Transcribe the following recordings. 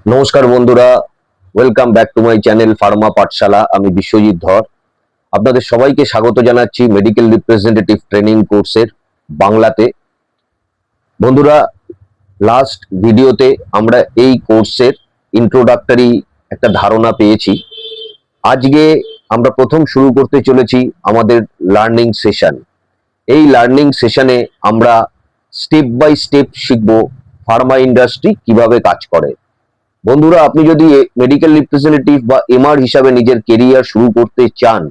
নমস্কার বন্ধুরা, welcome back to my channel Pharma পাঠশালা। আমি বিশ্বজিৎ ধর। আপনাদের সবাইকে স্বাগত জানাচ্ছি মেডিকেল রিপ্রেজেন্টেটিভ ট্রেনিং কোর্সের বাংলাতে। বন্ধুরা, লাস্ট ভিডিওতে আমরা এই কোর্সের ইন্ট্রোডাক্টরি একটা ধারণা পেয়েছি। আজকে আমরা প্রথম শুরু করতে চলেছি আমাদের লার্নিং সেশন। এই লার্নিং সেশনে আমরা স্টেপ বাই স্টেপ শিখব ফার্মা ইন্ডাস্ট্রি কিভাবে কাজ করে। বন্ধুরা, আপনি যদি মেডিকেল রিপ্রেজেন্টেটিভ বা এমআর হিসাবে নিজের কেরিয়ার শুরু করতে চান,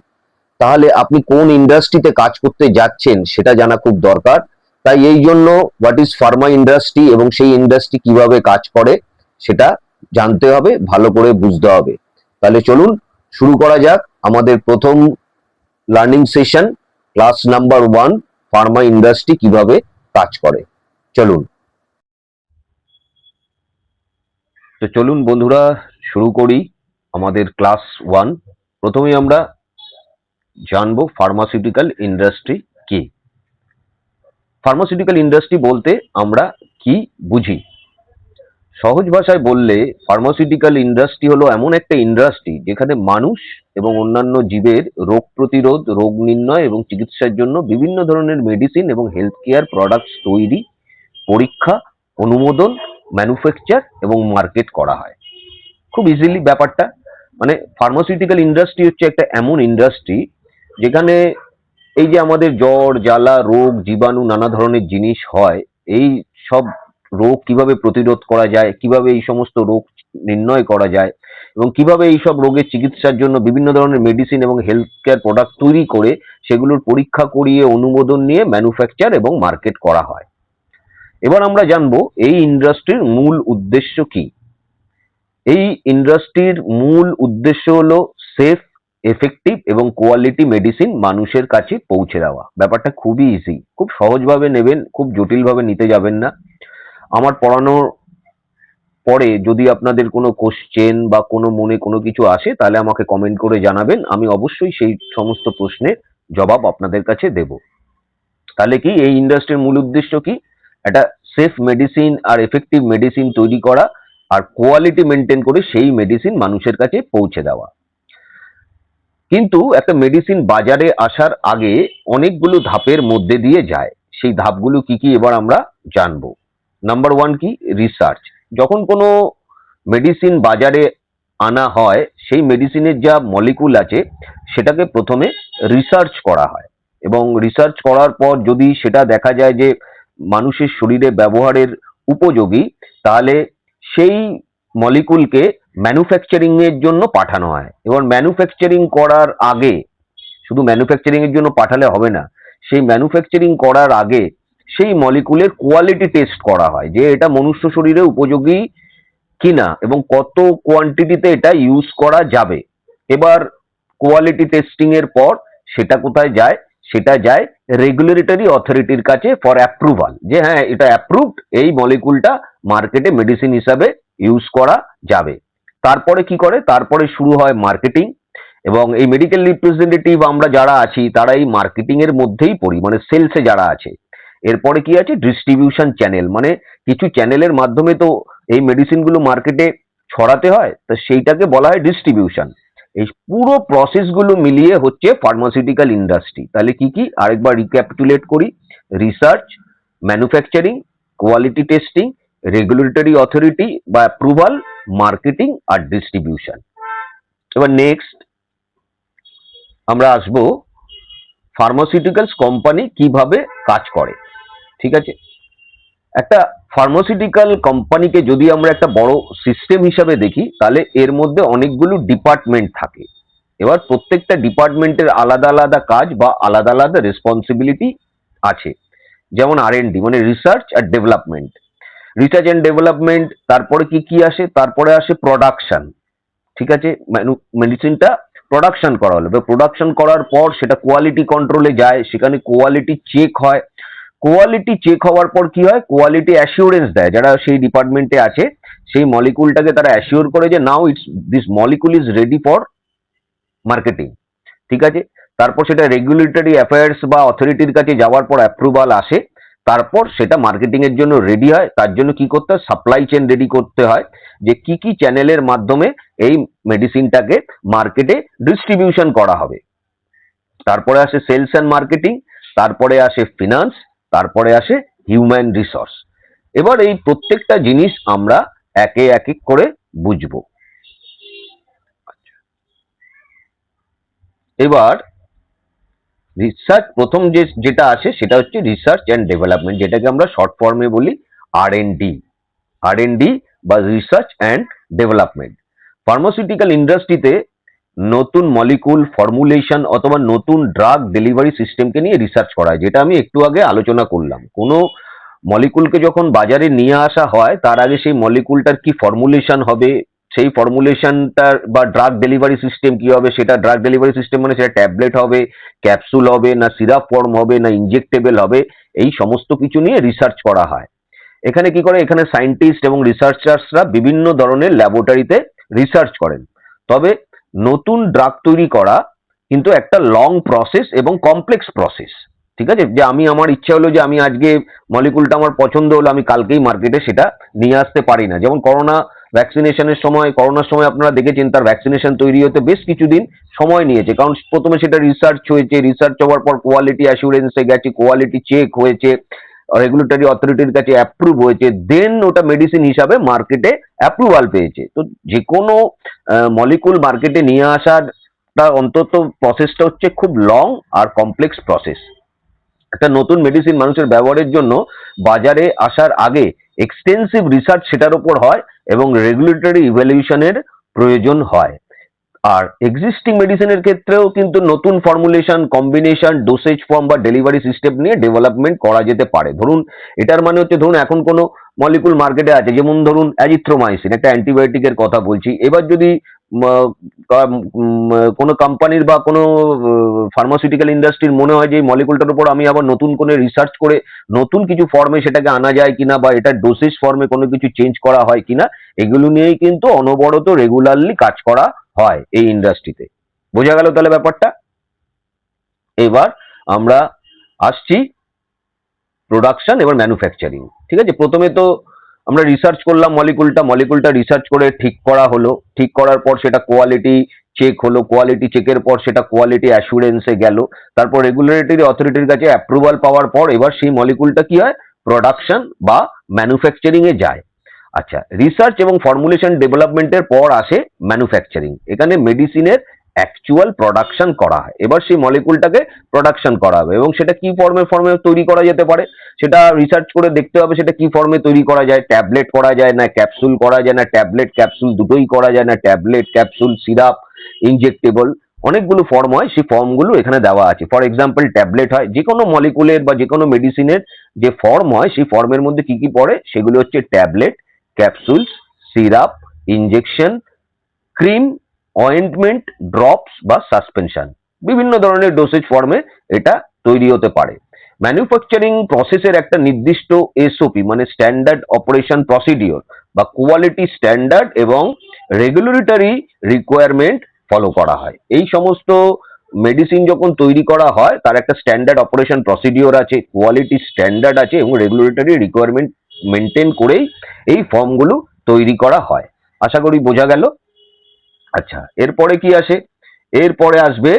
তাহলে আপনি কোন ইন্ডাস্ট্রিতে কাজ করতে যাচ্ছেন সেটা জানা খুব দরকার। তাই এই জন্য হোয়াট ইজ ফার্মা ইন্ডাস্ট্রি এবং সেই ইন্ডাস্ট্রি কিভাবে কাজ করে সেটা জানতে হবে, ভালো করে বুঝতে হবে। তাহলে চলুন শুরু করা যাক আমাদের প্রথম learning session, class number 1, Pharma industry কিভাবে কাজ করে। চলুন চলুন বন্ধুরা, শুরু করি আমাদের ক্লাস 1। প্রথমেই আমরা জানবো ফার্মাসিউটিক্যাল ইন্ডাস্ট্রি কি। ফার্মাসিউটিক্যাল ইন্ডাস্ট্রি বলতে আমরা কি বুঝি? সহজ ভাষায় বললে ফার্মাসিউটিক্যাল ইন্ডাস্ট্রি হলো এমন একটা ইন্ডাস্ট্রি যেখানে মানুষ এবং অন্যান্য জীবের রোগ প্রতিরোধ, রোগ নির্ণয় এবং চিকিৎসার জন্য বিভিন্ন ধরনের মেডিসিন এবং হেলথ কেয়ার প্রোডাক্টস তৈরি, পরীক্ষা, অনুমোদন, ম্যানুফ্যাকচার এবং মার্কেট করা হয়। খুব ইজিলি ব্যাপারটা, মানে ফার্মাসিউটিক্যাল ইন্ডাস্ট্রি হচ্ছে একটা এমন ইন্ডাস্ট্রি যেখানে এই যে আমাদের জ্বর, জ্বালা, রোগ, জীবাণু, নানা ধরনের জিনিস হয়, এই সব রোগ কিভাবে প্রতিরোধ করা যায়, কিভাবে এই সমস্ত রোগ নির্ণয় করা যায় এবং কিভাবে এই সব রোগের চিকিৎসার জন্য বিভিন্ন ধরনের মেডিসিন এবং হেলথ কেয়ার প্রোডাক্ট তৈরি করে সেগুলোর পরীক্ষা করিয়ে অনুমোদন নিয়ে ম্যানুফ্যাকচার এবং মার্কেট করা হয়। এবার আমরা জানবো এই ইন্ডাস্ট্রির মূল উদ্দেশ্য কি। এই ইন্ডাস্ট্রির মূল উদ্দেশ্য হলো সেফ, এফেক্টিভ এবং কোয়ালিটি মেডিসিন মানুষের কাছে পৌঁছে দেওয়া। ব্যাপারটা খুবই ইজি, খুব সহজভাবে নেবেন, খুব জটিলভাবে নিতে যাবেন না। আমার পড়ানোর পরে যদি আপনাদের কোনো কোশ্চেন বা কোনো মনে কোনো কিছু আসে তাহলে আমাকে কমেন্ট করে জানাবেন, আমি অবশ্যই সেই সমস্ত প্রশ্নের জবাব আপনাদের কাছে দেব। তাহলে কি এই ইন্ডাস্ট্রির মূল উদ্দেশ্য কি? একটা সেফ মেডিসিন আর এফেক্টিভ মেডিসিন তৈরি করা আর কোয়ালিটি মেনটেন করে সেই মেডিসিন মানুষের কাছে পৌঁছে দেওয়া। কিন্তু একটা মেডিসিন বাজারে আসার আগে অনেকগুলো ধাপের মধ্যে দিয়ে যায়। সেই ধাপগুলো কি কি এবার আমরা জানবো। নাম্বার 1 কি? রিসার্চ। যখন কোনো মেডিসিন বাজারে আনা হয়, সেই মেডিসিনের যা মলিকুল আছে সেটাকে প্রথমে রিসার্চ করা হয় এবং রিসার্চ করার পর যদি সেটা দেখা যায় যে মানুষের শরীরে ব্যবহারের উপযোগী, তাহলে সেই মলিকুলকে ম্যানুফ্যাকচারিং এর জন্য পাঠানো হয়। এবার ম্যানুফ্যাকচারিং করার আগে, শুধু ম্যানুফ্যাকচারিং এর জন্য পাঠালে হবে না, সেই ম্যানুফ্যাকচারিং করার আগে সেই মলিকুলের কোয়ালিটি টেস্ট করা হয় যে এটা মনুষ্য শরীরে উপযোগী কিনা এবং কত কোয়ান্টিটিতে এটা ইউজ করা যাবে। এবার কোয়ালিটি টেস্টিং এর পর সেটা কোথায় যায়? সেটা যায় রেগুলেটরি অথরিটির কাছে ফর অ্যাপ্রুভাল, যে হ্যাঁ এটা অ্যাপ্রুভড, এই মলিকুলটা মার্কেটে মেডিসিন হিসাবে ইউজ করা যাবে। তারপরে কি করে? তারপরে শুরু হয় মার্কেটিং। এবং এই মেডিকেল রিপ্রেজেন্টেটিভ আমরা যারা আছি তারা এই মার্কেটিং এর মধ্যেই পড়ি, মানে সেলসে যারা আছে। এরপরে কি আছে? ডিস্ট্রিবিউশন চ্যানেল, মানে কিছু চ্যানেলের মাধ্যমে তো এই মেডিসিন গুলো মার্কেটে ছড়াতে হয়, তো সেইটাকে বলা হয় ডিস্ট্রিবিউশন। এই পুরো প্রসেস গুলো মিলিয়ে হচ্ছে ফার্মাসিউটিক্যাল ইন্ডাস্ট্রি। তাহলে কি কি আরেকবার রিক্যাপিটুলেট করি। Research, manufacturing, quality testing, regulatory authority বা অ্যাপ্রুভাল, মার্কেটিং আর ডিস্ট্রিবিউশন। এবার নেক্সট আমরা আসবো ফার্মাসিউটিক্যালস কোম্পানি কিভাবে কাজ করে। ঠিক আছে, একটা ফার্মাসিউটিক্যাল কোম্পানিকে যদি আমরা একটা বড় সিস্টেম হিসাবে দেখি তাহলে এর মধ্যে অনেকগুলো ডিপার্টমেন্ট থাকে। এবার প্রত্যেকটা ডিপার্টমেন্টের আলাদা আলাদা কাজ বা আলাদা আলাদা রেসপন্সিবিলিটি আছে। যেমন আর&ডি মানে রিসার্চ আর ডেভেলপমেন্ট, রিসার্চ অ্যান্ড ডেভেলপমেন্ট। তারপরে কি কি আসে? তারপরে আসে প্রোডাকশন। ঠিক আছে, মেডিসিনটা প্রোডাকশন করা হলো, প্রোডাকশন করার পর সেটা কোয়ালিটি কন্ট্রোলে যায়, সেখানে কোয়ালিটি চেক হয়। কোয়ালিটি চেক হওয়ার পর কি হয়? কোয়ালিটি অ্যাসিওরেন্স দেয়, যারা সেই ডিপার্টমেন্টে আছে সেই মলিকুলটাকে তারা অ্যাসিওর করে যে now it's this molecule is ready for marketing. ঠিক আছে, তারপর সেটা রেগুলেটরি অ্যাফেয়ার্স বা অথরিটির কাছে যাওয়ার পর অ্যাপ্রুভাল আসে। তারপর সেটা মার্কেটিং এর জন্য রেডি হয়। তার জন্য কি করতে হয়, সাপ্লাই চেন রেডি করতে হয়, যে কি কি চ্যানেলের মাধ্যমে এই মেডিসিনটাকে মার্কেটে ডিস্ট্রিবিউশন করা হবে। তারপরে আসে সেলস অ্যান্ড মার্কেটিং, তারপরে আসে ফিনান্স, তারপরে আসে হিউম্যান রিসোর্স। এবার এই প্রত্যেকটা জিনিস আমরা একে এক করে বুঝবো। এবার রিসার্চ প্রথম যেটা আসে সেটা হচ্ছে রিসার্চ অ্যান্ড ডেভেলপমেন্ট, যেটাকে আমরা শর্ট ফর্মে বলি R&D। R&D বা রিসার্চ অ্যান্ড ডেভেলপমেন্ট। ফার্মাসিউটিক্যাল ইন্ডাস্ট্রিতে নতুন মলিকুল ফর্মুলেশন অথবা নতুন ড্রাগ ডেলিভারি সিস্টেমকে নিয়ে রিসার্চ করা হয়, যেটা আমি একটু আগে আলোচনা করলাম। কোনো মলিকুলকে যখন বাজারে নিয়ে আসা হয় তার আগে সেই মলিকুলটার কি ফর্মুলেশন হবে, সেই ফর্মুলেশনটার বা ড্রাগ ডেলিভারি সিস্টেম কি হবে, সেটা ড্রাগ ডেলিভারি সিস্টেম মানে সেটা ট্যাবলেট হবে, ক্যাপসুল হবে, না সিরাপ ফর্ম হবে, না ইনজেক্টেবল হবে, এই সমস্ত কিছু নিয়ে রিসার্চ করা হয়। এখানে কি করে, এখানে সায়েন্টিস্ট এবং রিসার্চার্সরা বিভিন্ন ধরনের ল্যাবরেটরিতে রিসার্চ করেন। তবে নতুন ড্রাগ তৈরি করা কিন্তু একটা লং প্রসেস এবং কমপ্লেক্স প্রসেস। ঠিক আছে, যে আমি আমার ইচ্ছা হলো যে আমি আজকে মলিকুলটা আমার পছন্দ হলো, আমি কালকেই মার্কেটে সেটা নিয়ে আসতে পারি না। যেমন ভ্যাকসিনেশনের সময়, করোনার সময় আপনারা দেখেছেন তার ভ্যাকসিনেশন তৈরি হতে বেশ কিছুদিন সময় নিয়েছে, কারণ প্রথমে সেটা রিসার্চ হয়েছে, রিসার্চ হওয়ার পর কোয়ালিটি অ্যাসুরেন্সে গেছে, কোয়ালিটি চেক হয়েছে, রেগুলেটরি অথরিটির কাছে অ্যাপ্রুভ হয়েছে, দেন ওটা মেডিসিন হিসাবে মার্কেটে অ্যাপ্রুভাল পেয়েছে। তো যে কোনো মলিকুল মার্কেটে নিয়ে আসার অন্তত প্রসেসটা হচ্ছে খুব লং আর কমপ্লেক্স প্রসেস। একটা নতুন মেডিসিন মানুষের ব্যবহারের জন্য বাজারে আসার আগে এক্সটেন্সিভ রিসার্চ সেটার উপর হয় এবং রেগুলেটরি ইভ্যালুয়েশনের প্রয়োজন হয়। আর এক্সিস্টিং মেডিসিনের ক্ষেত্রেও কিন্তু নতুন ফর্মুলেশন, কম্বিনেশন, ডোসেজ ফর্ম বা ডেলিভারি সিস্টেম নিয়ে ডেভেলপমেন্ট করা যেতে পারে। ধরুন এটার মানে হচ্ছে, ধরুন এখন কোনো মলিকুল মার্কেটে আছে, যেমন ধরুন অ্যাজিথ্রোমাইসিন, একটা অ্যান্টিবায়োটিকের কথা বলছি। এবার যদি কোনো কোম্পানির বা কোনো ফার্মাসিউটিক্যাল ইন্ডাস্ট্রির মনে হয় যে এই মলিকুলটার উপর আমি আবার নতুন করে রিসার্চ করে নতুন কিছু ফর্মে সেটাকে আনা যায় কিনা, বা এটা ডোসেজ ফর্মে কোনো কিছু চেঞ্জ করা হয় কিনা, এগুলো নিয়েই কিন্তু অনবরত রেগুলারলি কাজ করা হয় এই ইন্ডাস্ট্রিতে। বোঝা গেল তাহলে ব্যাপারটা? এবার আমরা আসছি প্রোডাকশন এবার ম্যানুফ্যাকচারিং। ঠিক আছে, প্রথমে তো আমরা রিসার্চ করলাম মলিকুলটা রিসার্চ করে ঠিক করা হলো, ঠিক করার পর সেটা কোয়ালিটি চেক হলো, কোয়ালিটি চেকের পর সেটা কোয়ালিটি অ্যাসুরেন্সে গেল, তারপর রেগুলেটরি অথরিটির কাছে অ্যাপ্রুভাল পাওয়ার পর এবার সেই মলিকুলটা কি হয়, প্রোডাকশন বা ম্যানুফ্যাকচারিং এ যায়। আচ্ছা, রিসার্চ এবং ফর্মুলেশন ডেভেলপমেন্টের পর আসে ম্যানুফ্যাকচারিং। এখানে মেডিসিনের অ্যাকচুয়াল প্রোডাকশন করা হয়। এবার সেই মলিকুলটাকে প্রোডাকশন করা হবে এবং সেটা কি ফর্মে তৈরি করা যেতে পারে সেটা রিসার্চ করে দেখতে হবে সেটা কি ফর্মে তৈরি করা যায়। ট্যাবলেট করা যায়, না ক্যাপসুল করা যায়, না ট্যাবলেট ক্যাপসুল দুটোই করা যায়, না ট্যাবলেট ক্যাপসুল সিরাপ ইনজেক্টেবল, অনেকগুলো ফর্ম হয়, সেই ফর্মগুলো এখানে দেওয়া আছে। ফর এক্সাম্পল ট্যাবলেট হয়, যে কোনো মলিকুলের বা যে কোনো মেডিসিনের যে ফর্ম হয় সেই ফর্মের মধ্যে কি কি পড়ে সেগুলো হচ্ছে tablet, capsules, syrup, injection, cream, ointment, drops বা সাসপেনশন, বিভিন্ন ধরনের ডোসেজ ফর্মে এটা তৈরি হতে পারে। ম্যানুফ্যাকচারিং প্রসেসের একটা নির্দিষ্ট এসওপি মানে স্ট্যান্ডার্ড অপারেশন প্রসিডিওর বা কোয়ালিটি স্ট্যান্ডার্ড এবং রেগুলেটরি রিকোয়ারমেন্ট ফলো করা হয়। এই সমস্ত মেডিসিন যখন তৈরি করা হয় তার একটা স্ট্যান্ডার্ড অপারেশন প্রসিডিওর আছে, কোয়ালিটি স্ট্যান্ডার্ড আছে এবং রেগুলেটরি রিকোয়ারমেন্ট মেনটেন করেই এই ফর্মগুলো তৈরি করা হয়। আশা করি বোঝা গেল। আচ্ছা, এরপরে কি আসে, এরপরে আসবে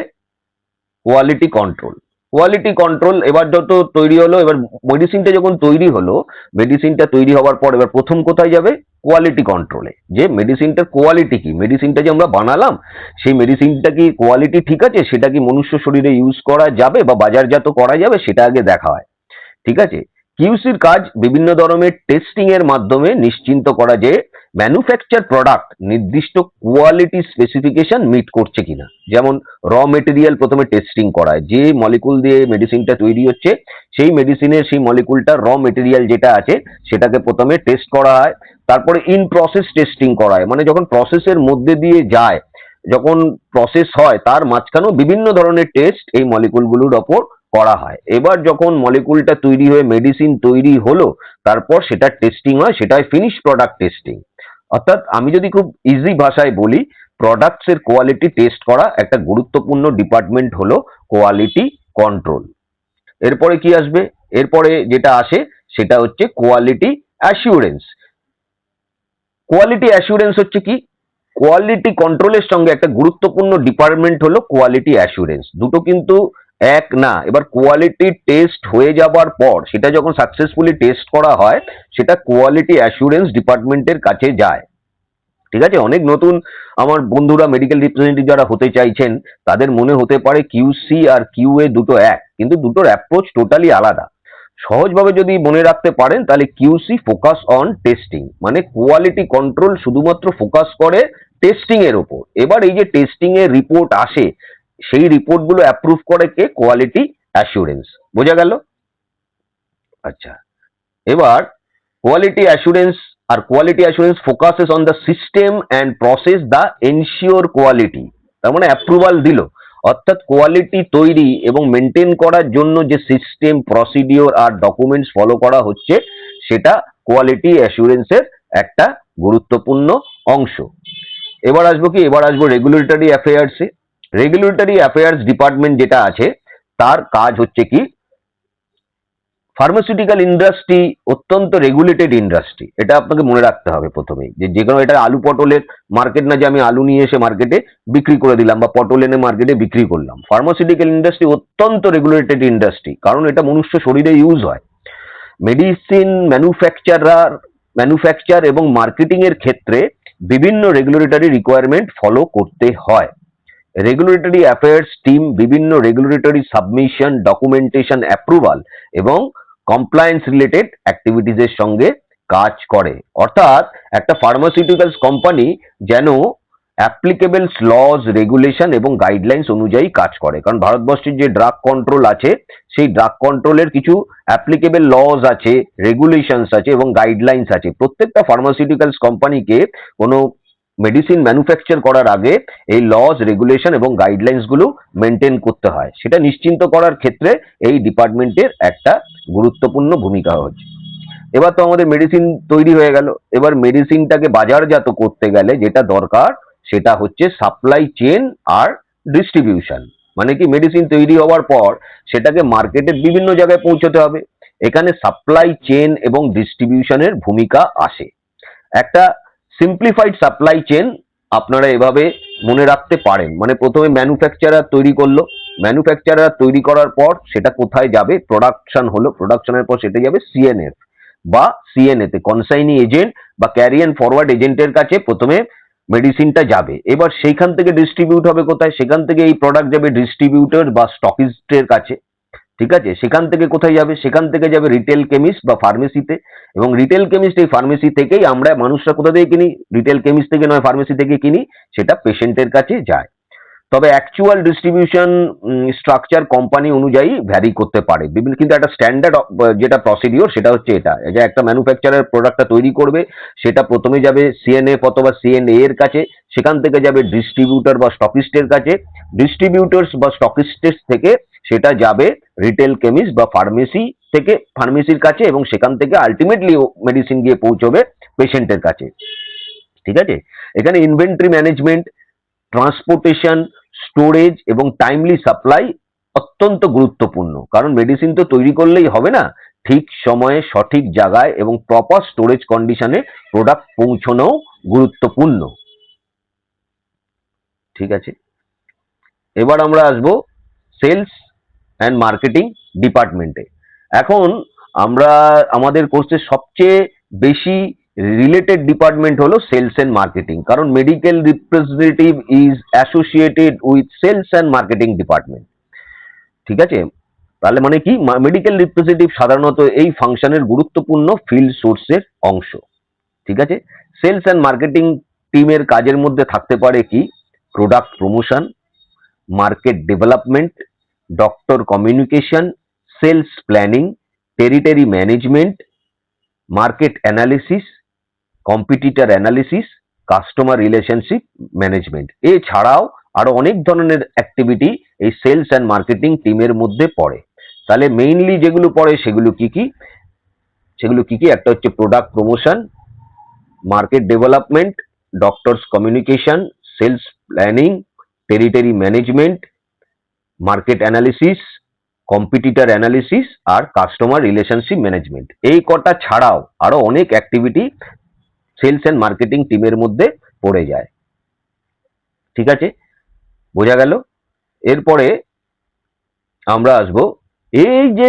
কোয়ালিটি কন্ট্রোল। কোয়ালিটি কন্ট্রোল এবার যত তৈরি হলো, এবার মেডিসিনটা যখন তৈরি হলো, মেডিসিনটা তৈরি হওয়ার পর এবার প্রথম কোথায় যাবে, কোয়ালিটি কন্ট্রোলে, যে মেডিসিনটার কোয়ালিটি কি, মেডিসিনটা যে আমরা বানালাম সেই মেডিসিনটা কি কোয়ালিটি ঠিক আছে, সেটা কি মনুষ্য শরীরে ইউজ করা যাবে বা বাজারজাত করা যাবে সেটা আগে দেখা হয়। ঠিক আছে, কিউসির কাজ বিভিন্ন ধরনের টেস্টিং এর মাধ্যমে নিশ্চিন্ত করা যে ম্যানুফ্যাকচার প্রোডাক্ট নির্দিষ্ট কোয়ালিটি স্পেসিফিকেশন মিট করছে কিনা। যেমন র মেটেরিয়াল প্রথমে টেস্টিং করায়, যে মলিকুল দিয়ে মেডিসিনটা তৈরি হচ্ছে সেই মেডিসিনের সেই মলিকুলটার র মেটেরিয়াল যেটা আছে সেটাকে প্রথমে টেস্ট করা হয়। তারপরে ইন প্রসেস টেস্টিং করা হয়, মানে যখন প্রসেসের মধ্যে দিয়ে যায়, যখন প্রসেস হয় তার মাঝখানেও বিভিন্ন ধরনের টেস্ট এই মলিকুলগুলোর ওপর করা হয়। এবার যখন মলিকুলটা তৈরি হয়ে মেডিসিন তৈরি হলো তারপর সেটা টেস্টিং হয়, সেটা হয় ফিনিশ প্রোডাক্ট টেস্টিং। অর্থাৎ আমি যদি খুব ইজি ভাষায় বলি, প্রোডাক্টস এর কোয়ালিটি টেস্ট করা একটা গুরুত্বপূর্ণ ডিপার্টমেন্ট হলো কোয়ালিটি কন্ট্রোল। এরপরে কি আসবে, এরপরে যেটা আসে সেটা হচ্ছে কোয়ালিটি অ্যাসিউরেন্স। কোয়ালিটি অ্যাসিউরেন্স হচ্ছে কি, কোয়ালিটি কন্ট্রোলের সঙ্গে একটা গুরুত্বপূর্ণ ডিপার্টমেন্ট হলো কোয়ালিটি অ্যাসিউরেন্স। দুটো কিন্তু এক না। এবার কোয়ালিটি টেস্ট হয়ে যাবার পর সেটা যখন সাকসেসফুলি টেস্ট করা হয় সেটা কোয়ালিটি অ্যাসিউরেন্স ডিপার্টমেন্টের কাছে যায়। ঠিক আছে, অনেক নতুন আমার বন্ধুরা মেডিকেল রিপ্রেজেন্টেটিভ যারা হতে চাইছেন তাদের মনে হতে পারে কিউসি আর কিউএ দুটো এক, কিন্তু দুটোর অ্যাপ্রোচ টোটালি আলাদা। সহজভাবে যদি মনে রাখতে পারেন তাহলে কিউসি ফোকাস অন টেস্টিং, মানে কোয়ালিটি কন্ট্রোল শুধুমাত্র ফোকাস করে টেস্টিং এর উপর। এবার এই যে টেস্টিং এর রিপোর্ট আসে সেই রিপোর্ট গুলো অ্যাপ্রুভ করে কে, কোয়ালিটি অ্যাসুরেন্স। বোঝা গেল? আচ্ছা, এবার কোয়ালিটি অ্যাসুরেন্স আর quality assurance focuses on the system and process the ensure quality. তার মানে অ্যাপ্রুভাল দিল, অর্থাৎ কোয়ালিটি তৈরি এবং মেনটেন করার জন্য যে সিস্টেম প্রসিডিওর আর ডকুমেন্টস ফলো করা হচ্ছে সেটা কোয়ালিটি অ্যাসুরেন্সের একটা গুরুত্বপূর্ণ অংশ। এবার আসবো কি, এবার আসবো রেগুলেটরি অ্যাফেয়ার্সে। রেগুলেটরি অ্যাফেয়ার্স ডিপার্টমেন্ট যেটা আছে তার কাজ হচ্ছে কি, ফার্মাসিউটিক্যাল ইন্ডাস্ট্রি অত্যন্ত রেগুলেটেড ইন্ডাস্ট্রি, এটা আপনাকে মনে রাখতে হবে প্রথমেই। যে কোনো, এটা আলু পটলের মার্কেট না যে আমি আলু নিয়ে এসে মার্কেটে বিক্রি করে দিলাম বা পটল এনে মার্কেটে বিক্রি করলাম। ফার্মাসিউটিক্যাল ইন্ডাস্ট্রি অত্যন্ত রেগুলেটেড ইন্ডাস্ট্রি, কারণ এটা মনুষ্য শরীরে ইউজ হয়। মেডিসিন ম্যানুফ্যাকচার এবং মার্কেটিং এর ক্ষেত্রে বিভিন্ন রেগুলেটরি রিকোয়ারমেন্ট ফলো করতে হয়। রেগুলেটরি অ্যাফেয়ার্স টিম বিভিন্ন রেগুলেটরি সাবমিশন, ডকুমেন্টেশন, অ্যাপ্রুভাল এবং কমপ্লায়েন্স রিলেটেড অ্যাক্টিভিটিজের সঙ্গে কাজ করে। অর্থাৎ একটা ফার্মাসিউটিক্যালস কোম্পানি যেন অ্যাপ্লিকেবল লজ, রেগুলেশন এবং গাইডলাইন্স অনুযায়ী কাজ করে। কারণ ভারতবর্ষের যে ড্রাগ কন্ট্রোল আছে সেই ড্রাগ কন্ট্রোলের কিছু অ্যাপ্লিকেবল লজ আছে, রেগুলেশনস আছে এবং গাইডলাইন্স আছে। প্রত্যেকটা ফার্মাসিউটিক্যালস কোম্পানিকে কোনো মেডিসিন ম্যানুফ্যাকচার করার আগে এই লজ, রেগুলেশন এবং গাইডলাইন্স গুলো মেনটেন করতে হয়। সেটা নিশ্চিন্ত করার ক্ষেত্রে এই ডিপার্টমেন্টের একটা গুরুত্বপূর্ণ ভূমিকা হচ্ছে। এবার তো আমাদের মেডিসিন তৈরি হয়ে গেল, এবার মেডিসিনটাকে বাজারজাত করতে গেলে যেটা দরকার সেটা হচ্ছে সাপ্লাই চেন আর ডিস্ট্রিবিউশন। মানে কি, মেডিসিন তৈরি হওয়ার পর সেটাকে মার্কেটের বিভিন্ন জায়গায় পৌঁছতে হবে। এখানে সাপ্লাই চেন এবং ডিস্ট্রিবিউশনের ভূমিকা আসে। একটা সিম্পলিফাইড সাপ্লাই চেন আপনারা এভাবে মনে রাখতে পারেন, মানে প্রথমে ম্যানুফ্যাকচারার তৈরি করলো, ম্যানুফ্যাকচারার তৈরি করার পর সেটা কোথায় যাবে, প্রোডাকশন হলো, প্রোডাকশনের পর সেটা যাবে সিএনএফ বা সিএনএ তে, কনসাইনি এজেন্ট বা ক্যারিয়ান ফরওয়ার্ড এজেন্টের কাছে প্রথমে মেডিসিনটা যাবে। এবার সেইখান থেকে ডিস্ট্রিবিউট হবে কোথায়, সেখান থেকে এই প্রোডাক্ট যাবে ডিস্ট্রিবিউটর বা স্টকিস্টের কাছে। ঠিক আছে, সেখান থেকে কোথায় যাবে, সেখান থেকে যাবে রিটেল কেমিস্ট বা ফার্মেসিতে, এবং রিটেল কেমিস্ট এই ফার্মেসি থেকেই, আমরা মানুষরা কোথা থেকে কিনি, রিটেল কেমিস্ট থেকে নয় ফার্মেসি থেকে কিনি, সেটা পেশেন্টের কাছে যায়। তবে অ্যাকচুয়াল ডিস্ট্রিবিউশন স্ট্রাকচার কোম্পানি অনুযায়ী ভ্যারি করতে পারে বিভিন্ন, কিন্তু একটা স্ট্যান্ডার্ড যেটা প্রসিডিওর সেটা হচ্ছে এটা, যে একটা ম্যানুফ্যাকচারার প্রোডাক্টটা তৈরি করবে সেটা প্রথমে যাবে সিএনএফ অথবা সিএনএ এর কাছে, সেখান থেকে যাবে ডিস্ট্রিবিউটর বা স্টকিস্টের কাছে, ডিস্ট্রিবিউটরস বা স্টকিস্টের থেকে সেটা যাবে রিটেল কেমিস্ট বা ফার্মেসি থেকে, ফার্মেসির কাছে, এবং সেখান থেকে আলটিমেটলি মেডিসিন গিয়ে পৌঁছবে পেশেন্টের কাছে। ঠিক আছে, এখানে ইনভেন্টরি ম্যানেজমেন্ট, ট্রান্সপোর্টেশন, স্টোরেজ এবং টাইমলি সাপ্লাই অত্যন্ত গুরুত্বপূর্ণ। কারণ মেডিসিন তো তৈরি করলেই হবে না, ঠিক সময়ে সঠিক জায়গায় এবং প্রপার স্টোরেজ কন্ডিশনে প্রোডাক্ট পৌঁছানো গুরুত্বপূর্ণ। ঠিক আছে, এবার আমরা আসবো সেলস অ্যান্ড মার্কেটিং ডিপার্টমেন্টে। এখন আমরা আমাদের কোর্সের সবচেয়ে বেশি রিলেটেড ডিপার্টমেন্ট হলো সেলস অ্যান্ড মার্কেটিং, কারণ medical representative is associated with sales and marketing department. ঠিক আছে, তাহলে মানে কি, মেডিকেল রিপ্রেজেন্টেটিভ সাধারণত এই ফাংশনের গুরুত্বপূর্ণ ফিল্ড সোর্সের অংশ। ঠিক আছে, সেলস অ্যান্ড মার্কেটিং টিমের কাজের মধ্যে থাকতে পারে কি, product promotion, market development, doctor communication, sales planning, territory management, market analysis, competitor analysis, customer relationship management. এছাড়াও আরো অনেক ধরনের অ্যাক্টিভিটি এই সেলস অ্যান্ড মার্কেটিং টিমের মধ্যে পড়ে। তাহলে মেইনলি যেগুলো পড়ে সেগুলো কি কি, একটা হচ্ছে product promotion, market development, doctors communication, sales planning, territory management, market analysis, competitor analysis আর কাস্টমার রিলেশনশিপ ম্যানেজমেন্ট। এই কটা ছাড়াও আরো অনেক অ্যাক্টিভিটি সেলস অ্যান্ড মার্কেটিং টিমের মধ্যে পড়ে যায়। ঠিক আছে, বোঝা গেল? এরপরে আমরা আসব এই যে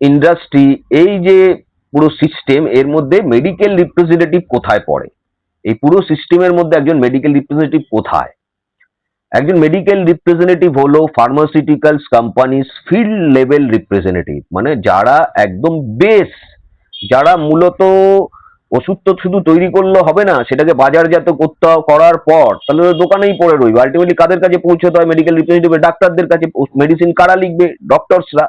ইন্ডাস্ট্রি, এই যে পুরো সিস্টেম, এর মধ্যে মেডিকেল রিপ্রেজেন্টেটিভ কোথায় পড়ে? এই পুরো সিস্টেমের মধ্যে একজন মেডিকেল রিপ্রেজেন্টেটিভ কোথায়? একজন মেডিকেল রিপ্রেজেন্টেটিভ হলো pharmaceuticals companies field level representative, মানে যারা একদম বেস, যারা মূলত ওষুধ তো শুধু তৈরি করলে হবে না, সেটাকে বাজারজাত করতে করার পর তাহলে ওই দোকানেই পড়ে রইবে। আলটিমেটলি কাদের কাছে পৌঁছতে হয়? মেডিকেল রিপ্রেজেন্টেটিভ, ডাক্তারদের কাছে। মেডিসিন কারা লিখবে? ডক্টরসরা।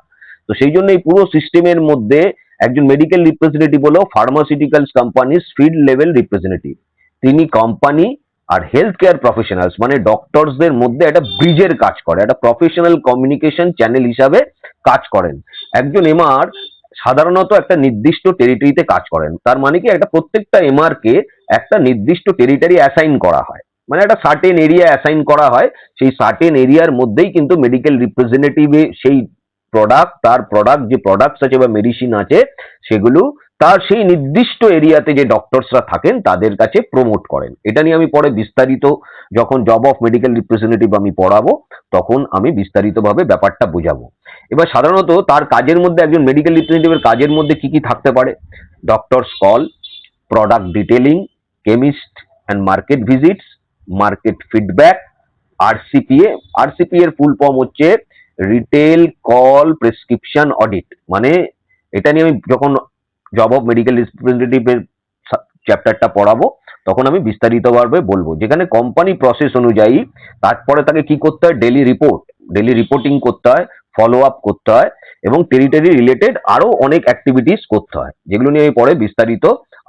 তো সেই জন্য এই পুরো সিস্টেমের মধ্যে একজন মেডিকেল রিপ্রেজেন্টেটিভ হলো pharmaceuticals companies field level representative. তিনি কোম্পানি আর হেলথ কেয়ার প্রফেশনালস মানে ডক্টরসদের মধ্যে একটা ব্রিজের কাজ করে, একটা প্রফেশনাল কমিউনিকেশন চ্যানেল হিসাবে কাজ করেন। একজন এমআর সাধারণত একটা নির্দিষ্ট টেরিটরিতে কাজ করেন। তার মানে কি, একটা প্রত্যেকটা এমআর কে একটা নির্দিষ্ট টেরিটরি অ্যাসাইন করা হয়, মানে একটা সার্টেন এরিয়া অ্যাসাইন করা হয়। সেই সার্টেন এরিয়ার মধ্যেই কিন্তু মেডিকেল রিপ্রেজেন্টেটিভ সেই প্রোডাক্ট, তার প্রোডাক্ট যে প্রোডাক্টস আছে বা মেডিসিন আছে সেগুলো তার সেই নির্দিষ্ট এরিয়াতে যে ডক্টরসরা থাকেন তাদের কাছে প্রমোট করেন। এটা নিয়ে আমি পরে বিস্তারিত, যখন জব অফ মেডিকেল রিপ্রেজেন্টেটিভ আমি পড়াবো তখন আমি বিস্তারিতভাবে ব্যাপারটা বোঝাবো। এবার সাধারণত তার কাজের মধ্যে, একজন মেডিকেল রিপ্রেজেন্টেটিভের কাজের মধ্যে কি কি থাকতে পারে? Doctors call, product detailing, chemist and market visits, market feedback, RCPA. RCPA এর ফুল ফর্ম হচ্ছে রিটেল কল প্রেসক্রিপশন অডিট। মানে এটা নিয়ে আমি যখন জব অফ মেডিকেল রিপ্রেজেন্টেটিভের চ্যাপ্টারটা পড়াবো তখন আমি বিস্তারিতভাবে বলবো, যেখানে কোম্পানি প্রসেস অনুযায়ী তারপরে তাকে কি করতে হয়? ডেলি রিপোর্ট, ডেলি রিপোর্টিং করতে হয়, ফলো আপ করতে হয় এবং টেরিটরি রিলেটেড আরো অনেক অ্যাক্টিভিটিস করতে হয়, যেগুলো নিয়ে আমি পরে বিস্তারিত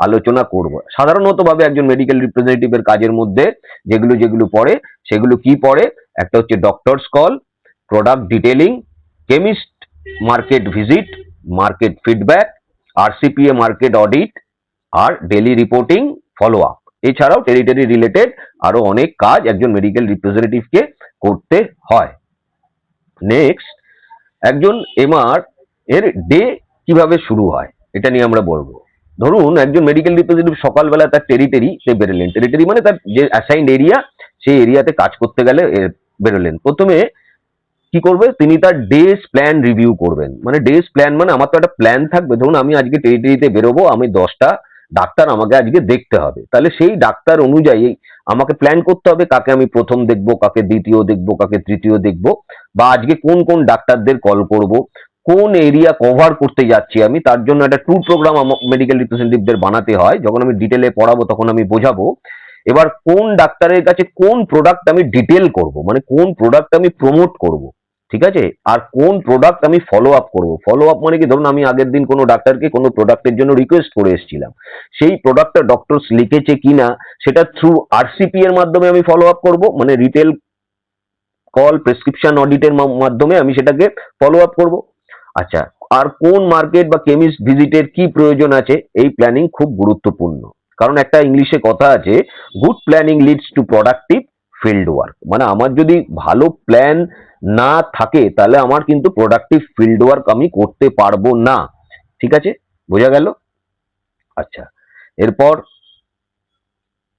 আলোচনা করব। সাধারণত ভাবে একজন মেডিকেল রিপ্রেজেন্টেটিভের কাজের মধ্যে যেগুলো যেগুলো পড়ে সেগুলো কি পড়ে? একটা হচ্ছে doctors call, product detailing, chemist market visit, market feedback, RCPA market audit আর ডেলি রিপোর্টিং, ফলো আপ। এছাড়াও টেরিটরি রিলেটেড আরো অনেক কাজ একজন মেডিকেল রিপ্রেজেন্টেটিভকে করতে হয়। নেক্সট, একজন এমআর এর ডে কিভাবে শুরু হয় এটা নিয়ে আমরা বলবো। ধরুন একজন মেডিকেল রিপ্রেজেন্টেটিভ সকালবেলা তার টেরিটরিতে বেরোলেন। টেরিটরি মানে তার যে অ্যাসাইন্ড এরিয়া, সেই এরিয়াতে কাজ করতে গেলে বেরোলেন। প্রথমে কি করবে? তিনি তার ডেজ প্ল্যান রিভিউ করবেন। মানে ডেজ প্ল্যান মানে আমার তো একটা প্ল্যান থাকবে। ধরুন আমি আজকে টেরিটরিতে বেরোবো, আমি 10টা ডাক্তার আমাকে আজকে দেখতে হবে, তাহলে সেই ডাক্তার অনুযায়ী আমাকে প্ল্যান করতে হবে কাকে আমি প্রথম দেখবো, কাকে দ্বিতীয় দেখবো, কাকে তৃতীয় দেখবো, বা আজকে কোন কোন ডাক্তারদের কল করব, কোন এরিয়া কভার করতে যাচ্ছি আমি, তার জন্য একটা ট্যুর প্রোগ্রাম মেডিকেল রিপ্রেজেন্টেটিভদের বানাতে হয়। যখন আমি ডিটেলে পড়াবো তখন আমি বোঝাবো। এবার কোন ডাক্তারের কাছে কোন প্রোডাক্ট আমি ডিটেল করব, মানে কোন প্রোডাক্ট আমি প্রমোট করব, ঠিক আছে, আর কোন প্রোডাক্ট আমি ফলো আপ করবো। ফলো আপ মানে কি, ধরুন আমি আগের দিন কোনো ডাক্তারকে কোনো প্রোডাক্টের জন্য রিকোয়েস্ট করে এসেছিলাম, সেই প্রোডাক্টটা ডক্টরস লিখেছে কিনা সেটা থ্রু আরসিপি এর মাধ্যমে আমি ফলো আপ করবো, মানে রিটেল কল প্রেসক্রিপশন অডিটের মাধ্যমে আমি সেটাকে ফলো আপ করবো। আচ্ছা, আর কোন মার্কেট বা কেমিস্ট ভিজিটের কি প্রয়োজন আছে, এই প্ল্যানিং খুব গুরুত্বপূর্ণ। কারণ একটা ইংলিশে কথা আছে, good planning leads to productive field work. মানে আমার যদি ভালো প্ল্যান না থাকে তাহলে আমার কিন্তু প্রোডাক্টিভ ফিল্ড ওয়ার্ক আমি করতে পারবো না। ঠিক আছে, বোঝা গেল? আচ্ছা, এরপর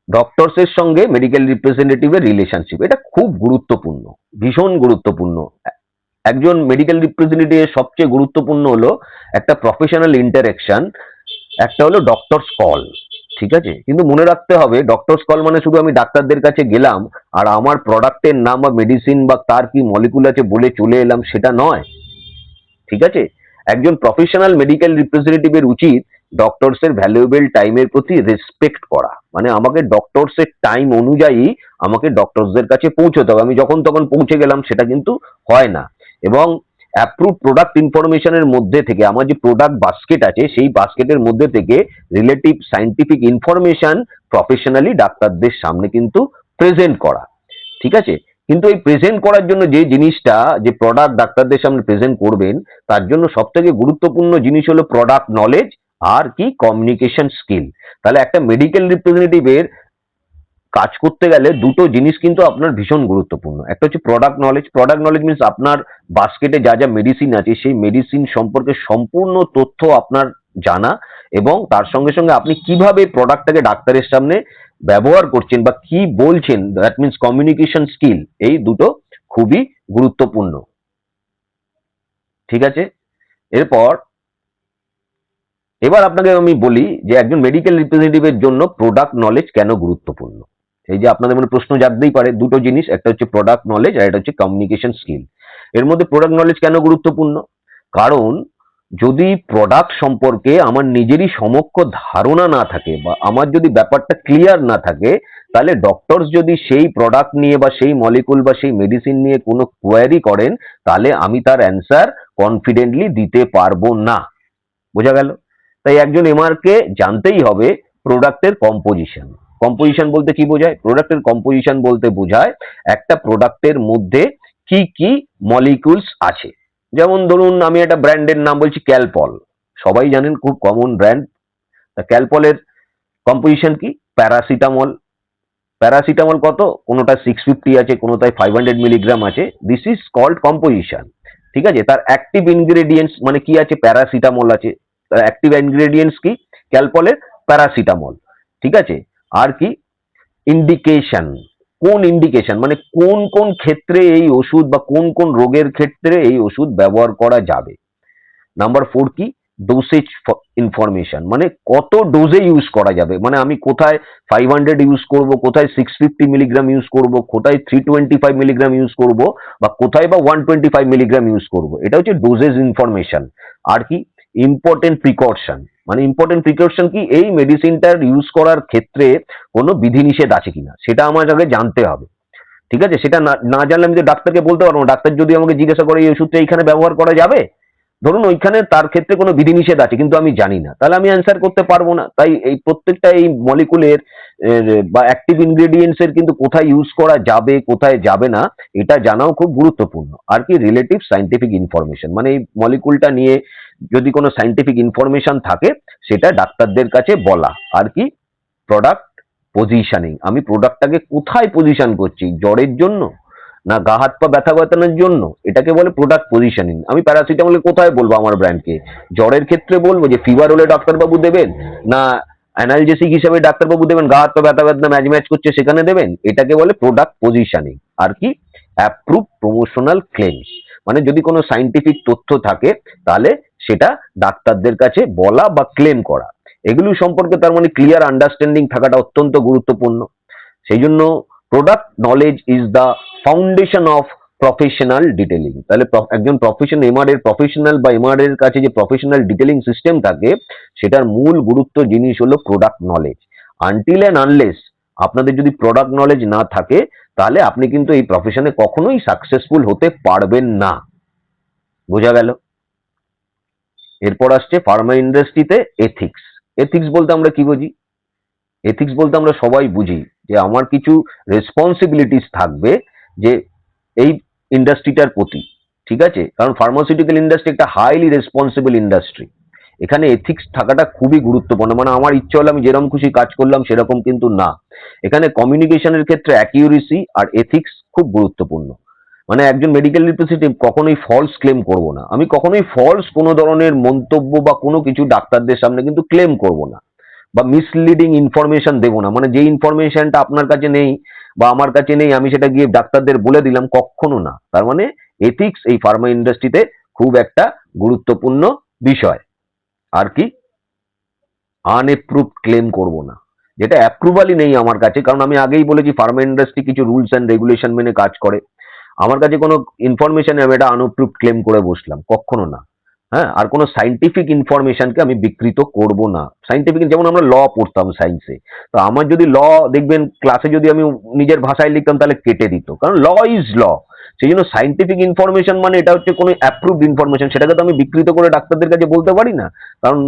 ডক্টরসের সঙ্গে মেডিকেল রিপ্রেজেন্টেটিভের রিলেশনশিপ, এটা খুব গুরুত্বপূর্ণ, ভীষণ গুরুত্বপূর্ণ। একজন মেডিকেল রিপ্রেজেন্টেটিভের সবচেয়ে গুরুত্বপূর্ণ হলো একটা প্রফেশনাল ইন্টারঅ্যাকশন, একটা হলো ডক্টরস কল। ঠিক আছে, কিন্তু মনে রাখতে হবে ডক্টরস কল মানে শুধু আমি ডাক্তারদের কাছে গেলাম আর আমার প্রোডাক্টের নাম বা মেডিসিন বা তার কি মলিকুল আছে বলে চলে এলাম, সেটা নয়। ঠিক আছে, একজন প্রফেশনাল মেডিকেল রিপ্রেজেন্টেটিভের উচিত ডক্টরস এর ভ্যালুয়েবল টাইমের প্রতি রেসপেক্ট করা। মানে আমাকে ডক্টরস এর টাইম অনুযায়ী আমাকে ডক্টরসদের কাছে পৌঁছতে হবে। আমি যখন তখন পৌঁছে গেলাম সেটা কিন্তু হয় না। এবং অ্যাপ্রুভ প্রোডাক্ট ইনফরমেশনের মধ্যে থেকে আমার যে প্রোডাক্ট বাস্কেট আছে সেই বাস্কেটের মধ্যে থেকে রিলেটিভ সায়েন্টিফিক ইনফরমেশন প্রফেশনালি ডাক্তারদের সামনে কিন্তু প্রেজেন্ট করা। ঠিক আছে, কিন্তু এই প্রেজেন্ট করার জন্য যে জিনিসটা, যে প্রোডাক্ট ডাক্তারদের সামনে প্রেজেন্ট করবেন, তার জন্য সব থেকে গুরুত্বপূর্ণ জিনিস হলো প্রোডাক্ট নলেজ আর কি কমিউনিকেশন স্কিল। তাহলে একটা মেডিকেল রিপ্রেজেন্টেটিভের কাজ করতে গেলে দুটো জিনিস কিন্তু আপনার ভীষণ গুরুত্বপূর্ণ। একটা হচ্ছে product knowledge. Product knowledge means আপনার বাস্কেটে যা যা মেডিসিন আছে সেই মেডিসিন সম্পর্কে সম্পূর্ণ তথ্য আপনার জানা, এবং তার সঙ্গে সঙ্গে আপনি কিভাবে প্রোডাক্টটাকে ডাক্তারের সামনে ব্যবহার করছেন বা কি বলছেন, দ্যাট মিনস কমিউনিকেশন স্কিল, এই দুটো খুবই গুরুত্বপূর্ণ। ঠিক আছে, এরপর এবার আপনাকে আমি বলি যে একজন মেডিকেল রিপ্রেজেন্টেটিভের জন্য প্রোডাক্ট নলেজ কেন গুরুত্বপূর্ণ। এই যে আপনাদের মনে প্রশ্ন জাগতেই পারে, দুটো জিনিস, একটা হচ্ছে প্রোডাক্ট নলেজ আর একটা হচ্ছে কমিউনিকেশন স্কিল। এর মধ্যে প্রোডাক্ট নলেজ কেন গুরুত্বপূর্ণ? কারণ যদি প্রোডাক্ট সম্পর্কে আমার নিজেরই সমক্ষ ধারণা না থাকে বা আমার যদি ব্যাপারটা ক্লিয়ার না থাকে, তাহলে ডক্টরস যদি সেই প্রোডাক্ট নিয়ে বা সেই মলিকুল বা সেই মেডিসিন নিয়ে কোনো কোয়ারি করেন, তাহলে আমি তার অ্যান্সার কনফিডেন্টলি দিতে পারবো না। বোঝা গেল? তাই একজন এমআর কে জানতেই হবে প্রোডাক্টের কম্পোজিশন। কম্পোজিশন বলতে কি বোঝায়? প্রোডাক্টের কম্পোজিশন বলতে বোঝায় একটা প্রোডাক্টের মধ্যে কি কি মলিকুলস আছে। যেমন ধরুন আমি একটা ব্র্যান্ডের নাম বলছি ক্যালপল, সবাই জানেন, খুব কমন ব্র্যান্ড। তা ক্যালপলের কম্পোজিশন কি? প্যারাসিটামল। প্যারাসিটামল কত? কোনোটা 650 আছে, কোনোটায় 500 মিলিগ্রাম আছে। This is called composition. ঠিক আছে, তার অ্যাক্টিভ ইনগ্রেডিয়েন্টস মানে কি আছে? প্যারাসিটামল আছে। তার অ্যাক্টিভ ইনগ্রেডিয়েন্টস কি? ক্যালপলের প্যারাসিটামল। ঠিক আছে, আর কি? ইন্ডিকেশন। কোন ইন্ডিকেশন মানে কোন কোন ক্ষেত্রে এই ওষুধ বা কোন কোন রোগের ক্ষেত্রে এই ওষুধ ব্যবহার করা যাবে। নাম্বার 4 কি? ডোসেজ ইনফরমেশন, মানে কত ডোজে ইউজ করা যাবে, মানে আমি কোথায় 500 ইউজ করব, কোথায় 650 মিলিগ্রাম ইউজ করব, কোথায় 325 মিলিগ্রাম ইউজ করব, বা কোথায় বা 125 মিলিগ্রাম ইউজ করব। এটা হচ্ছে ডোজেজ ইনফরমেশন। আর কি? ইম্পর্টেন্ট প্রিকশন, মানে ইম্পর্টেন্ট প্রিকশন কি? এই মেডিসিনটার ইউজ করার ক্ষেত্রে কোনো বিধিনিষেধ আছে কিনা সেটা আমার আগে জানতে হবে। ঠিক আছে, সেটা না না জানলে আমি তো ডাক্তারকে বলতে পারবো না। ডাক্তার যদি আমাকে জিজ্ঞাসা করে এই ওষুধটা এইখানে ব্যবহার করা যাবে, ধরুন ওইখানে তার ক্ষেত্রে কোনো বিধিনিষেধ আছে কিন্তু আমি জানি না, তাহলে আমি অ্যান্সার করতে পারবো না। তাই এই প্রত্যেকটা এই মলিকুলের বা অ্যাক্টিভ ইনগ্রেডিয়েন্টস এর কিন্তু কোথায় ইউজ করা যাবে কোথায় যাবে না এটা জানাও খুব গুরুত্বপূর্ণ। আর কি? রিলেটিভ সায়েন্টিফিক ইনফরমেশন, মানে এই মলিকুলটা নিয়ে যদি কোনো সায়েন্টিফিক ইনফরমেশন থাকে সেটা ডাক্তারদের কাছে বলা। আর কি? প্রোডাক্ট পজিশনিং, আমি প্রোডাক্টটাকে কোথায় পজিশন করছি, জ্বরের জন্য না গা হাত পা ব্যথা ব্যথানোর জন্য, এটাকে বলে প্রোডাক্ট পজিশনিং। আমি প্যারাসিটামলে কোথায় বলবো আমার ব্র্যান্ডকে? জ্বরের ক্ষেত্রে বলবো যে ফিভার হলে ডাক্তারবাবু দেবেন, না অ্যানালজেসিক হিসেবে ডাক্তারবাবু দেবেন, গা হাত পা ব্যথা ব্যথা ম্যাচ ম্যাচ করছে সেখানে দেবেন, এটাকে বলে প্রোডাক্ট পজিশনিং। আর কি? অ্যাপ্রুভ প্রমোশনাল ক্লেমস, মানে যদি কোনো সাইন্টিফিক তথ্য থাকে তাহলে সেটা ডাক্তারদের কাছে বলা বা ক্লেম করা, এগুলো সম্পর্কে তার মানে ক্লিয়ার আন্ডারস্ট্যান্ডিং থাকাটা অত্যন্ত গুরুত্বপূর্ণ। সেই জন্য product knowledge is the foundation of professional detailing. তাহলে একজন প্রফেশন এমআর এর প্রফেশনাল বা এমআর এর কাছে যে প্রফেশনাল ডিটেলিং সিস্টেম থাকে সেটার মূল গুরুত্ব জিনিস হলো product knowledge. Until and unless আপনাদের যদি প্রোডাক্ট নলেজ না থাকে তাহলে আপনি কিন্তু এই প্রফেশনে কখনোই সাকসেসফুল হতে পারবেন না। বোঝা গেল? এরপর আসছে ফার্মা ইন্ডাস্ট্রিতে এথিক্স। এথিক্স বলতে আমরা কি বুঝি? এথিক্স বলতে আমরা সবাই বুঝি যে আমার কিছু রেসপন্সিবিলিটিস থাকবে যে এই ইন্ডাস্ট্রিটার প্রতি। ঠিক আছে, কারণ ফার্মাসিউটিক্যাল ইন্ডাস্ট্রি একটা হাইলি রেসপন্সিবল ইন্ডাস্ট্রি। এখানে এথিক্স থাকাটা খুবই গুরুত্বপূর্ণ, মানে আমার ইচ্ছে হলো আমি যেরকম খুশি কাজ করলাম সেরকম কিন্তু না। এখানে কমিউনিকেশনের ক্ষেত্রে অ্যাকিউরেসি আর এথিক্স খুব গুরুত্বপূর্ণ। মানে একজন মেডিকেল রিপ্রেজেন্টেটিভ কখনোই ফলস ক্লেম করব না, আমি কখনোই ফলস কোনো ধরনের মন্তব্য বা কোনো কিছু ডাক্তারদের সামনে কিন্তু ক্লেম করব না, বা মিসলিডিং ইনফরমেশন দেবো না, মানে যে ইনফরমেশনটা আপনার কাছে নেই বা আমার কাছে নেই আমি সেটা গিয়ে ডাক্তারদের বলে দিলাম, কখনো না। তার মানে এথিক্স এই ফার্মা ইন্ডাস্ট্রিতে খুব একটা গুরুত্বপূর্ণ বিষয়। আর কি? আনএপ্রুভড ক্লেম করব না, যেটা অ্যাপ্রুভালই নেই আমার কাছে, কারণ আমি আগেই বলেছি ফার্মা ইন্ডাস্ট্রি কিছু রুলস অ্যান্ড রেগুলেশন মেনে কাজ করে। আমার কাছে কোনো ইনফরমেশন আমি এটা আনএপ্রুভড ক্লেম করে বসলাম, কখনো না। হ্যাঁ, আর কোনো সাইন্টিফিক ইনফরমেশনকে আমি বিকৃত করব না। সাইন্টিফিক যেমন আমরা ল পড়তাম সায়েন্সে, তো আমার যদি ল দেখবেন ক্লাসে যদি আমি নিজের ভাষায় লিখতাম তাহলে কেটে দিত, কারণ ল ইজ ল। সেই জন্য সাইন্টিফিক ইনফরমেশন মানে এটা হচ্ছে কোনো অ্যাপ্রুভড ইনফরমেশন, সেটাকে তো আমি বিকৃত করে ডাক্তারদের কাছে বলতে পারি না, কারণ